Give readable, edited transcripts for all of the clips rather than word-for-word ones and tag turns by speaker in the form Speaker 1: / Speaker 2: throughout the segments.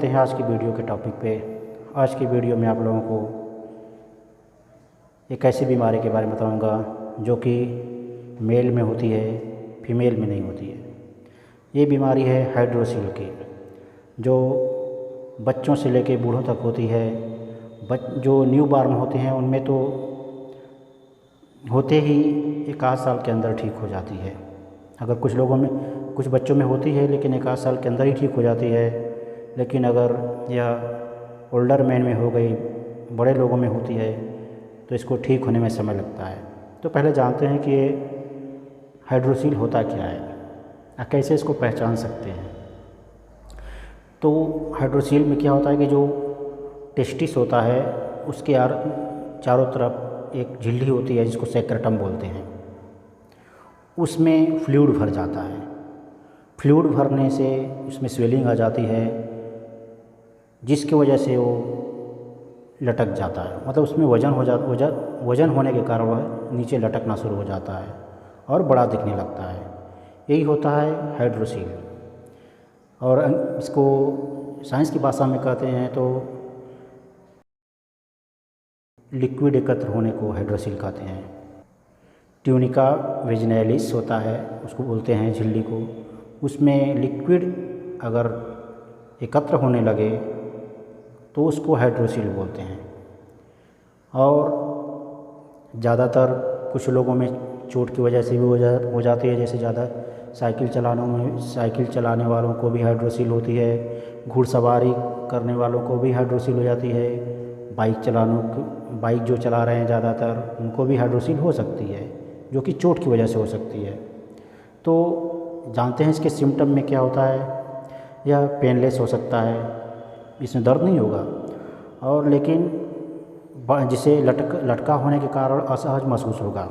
Speaker 1: करते हैं आज की वीडियो के टॉपिक पे। आज की वीडियो में आप लोगों को एक ऐसी बीमारी के बारे में बताऊंगा जो कि मेल में होती है, फीमेल में नहीं होती है। ये बीमारी है हाइड्रोसील की, जो बच्चों से लेकर बूढ़ों तक होती है। जो न्यू बॉर्न होते हैं उनमें तो होते ही 1 आध साल के अंदर ठीक हो जाती है। अगर कुछ लोगों में, कुछ बच्चों में होती है लेकिन 1 आध साल के अंदर ही ठीक हो जाती है। लेकिन अगर यह ओल्डर मैन में हो गई, बड़े लोगों में होती है, तो इसको ठीक होने में समय लगता है। तो पहले जानते हैं कि ये हाइड्रोसील होता क्या है और कैसे इसको पहचान सकते हैं। तो हाइड्रोसील में क्या होता है कि जो टेस्टिस होता है उसके चारों तरफ एक झिल्ली होती है जिसको सेक्रटम बोलते हैं, उसमें फ्लूइड भर जाता है। फ्लूइड भरने से उसमें स्वेलिंग आ जाती है, जिसकी वजह से वो लटक जाता है। मतलब उसमें वजन होने के कारण वह नीचे लटकना शुरू हो जाता है और बड़ा दिखने लगता है। यही होता है हाइड्रोसील। और इसको साइंस की भाषा में कहते हैं तो लिक्विड एकत्र होने को हाइड्रोसील कहते हैं। ट्यूनिका वेजिनैलिस होता है, उसको बोलते हैं झिल्ली को। उसमें लिक्विड अगर एकत्र होने लगे तो उसको हाइड्रोसील बोलते हैं। और ज़्यादातर कुछ लोगों में चोट की वजह से भी हो जाती है। जैसे ज़्यादा साइकिल चलाने वालों को भी हाइड्रोसील होती है, घुड़सवारी करने वालों को भी हाइड्रोसील हो जाती है, बाइक जो चला रहे हैं ज़्यादातर उनको भी हाइड्रोसील हो सकती है, जो कि चोट की वजह से हो सकती है। तो जानते हैं इसके सिम्टम में क्या होता है। यह पेनलेस हो सकता है, इसमें दर्द नहीं होगा, और लेकिन जिसे लटका होने के कारण असहज महसूस होगा।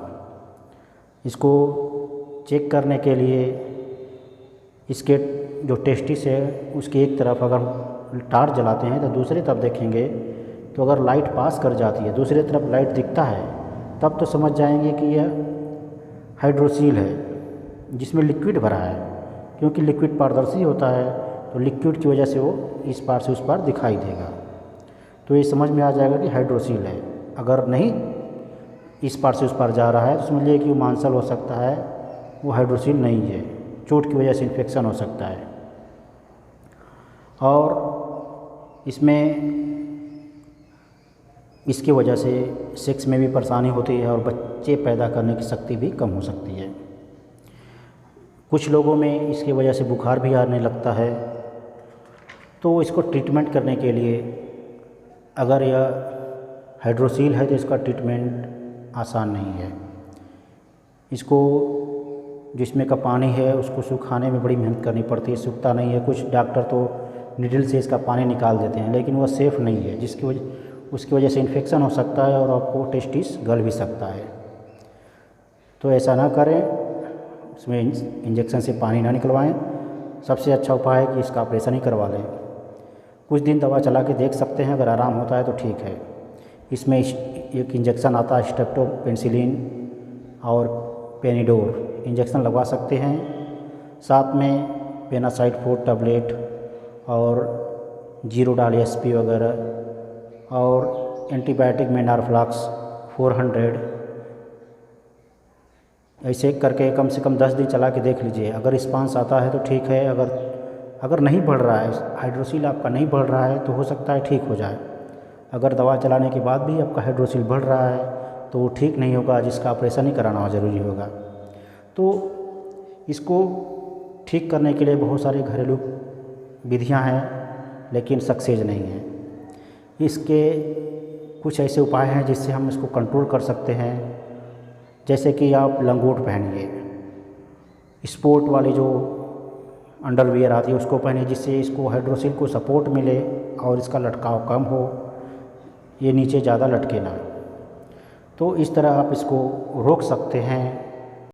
Speaker 1: इसको चेक करने के लिए इसके जो टेस्टिस है उसके एक तरफ अगर टार्च जलाते हैं तो दूसरी तरफ देखेंगे तो अगर लाइट पास कर जाती है, दूसरी तरफ लाइट दिखता है, तब तो समझ जाएंगे कि यह हाइड्रोसील है जिसमें लिक्विड भरा है। क्योंकि लिक्विड पारदर्शी होता है तो लिक्विड की वजह से वो इस पार से उस पार दिखाई देगा, तो ये समझ में आ जाएगा कि हाइड्रोसील है। अगर नहीं इस पार से उस पार जा रहा है तो समझ लीजिए कि वो मांसल हो सकता है, वो हाइड्रोसील नहीं है, चोट की वजह से इन्फेक्शन हो सकता है। और इसकी वजह से सेक्स में भी परेशानी होती है और बच्चे पैदा करने की शक्ति भी कम हो सकती है। कुछ लोगों में इसकी वजह से बुखार भी आने लगता है। तो इसको ट्रीटमेंट करने के लिए, अगर यह हाइड्रोसील है तो इसका ट्रीटमेंट आसान नहीं है। इसको जिसमें का पानी है उसको सुखाने में बड़ी मेहनत करनी पड़ती है, सूखता नहीं है। कुछ डॉक्टर तो निडल से इसका पानी निकाल देते हैं, लेकिन वह सेफ़ नहीं है, उसकी वजह से इन्फेक्शन हो सकता है और आपको टेस्टिस गल भी सकता है। तो ऐसा ना करें, उसमें इंजेक्शन से पानी ना निकलवाएं। सबसे अच्छा उपाय है कि इसका ऑपरेशन ही करवा लें। कुछ दिन दवा चला के देख सकते हैं, अगर आराम होता है तो ठीक है। इसमें एक इंजेक्शन आता है स्ट्रेप्टोपेनिसिलिन और पेनिडोर, इंजेक्शन लगवा सकते हैं। साथ में पेनासाइड 4 टैबलेट और जीरोडाल एसपी वगैरह, और एंटीबायोटिक में नारफ्लॉक्स 400, ऐसे करके कम से कम 10 दिन चला के देख लीजिए। अगर रिस्पांस आता है तो ठीक है, अगर नहीं बढ़ रहा है, हाइड्रोसील आपका नहीं बढ़ रहा है, तो हो सकता है ठीक हो जाए। अगर दवा चलाने के बाद भी आपका हाइड्रोसील बढ़ रहा है तो वो ठीक नहीं होगा, जिसका ऑपरेशन ही कराना ज़रूरी होगा। तो इसको ठीक करने के लिए बहुत सारे घरेलू विधियां हैं, लेकिन सक्सेस नहीं है। इसके कुछ ऐसे उपाय हैं जिससे हम इसको कंट्रोल कर सकते हैं। जैसे कि आप लंगोट पहनिए, स्पोर्ट वाली जो अंडरवियर आती है उसको पहनिए, जिससे इसको हाइड्रोसील को सपोर्ट मिले और इसका लटकाव कम हो, ये नीचे ज़्यादा लटके ना। तो इस तरह आप इसको रोक सकते हैं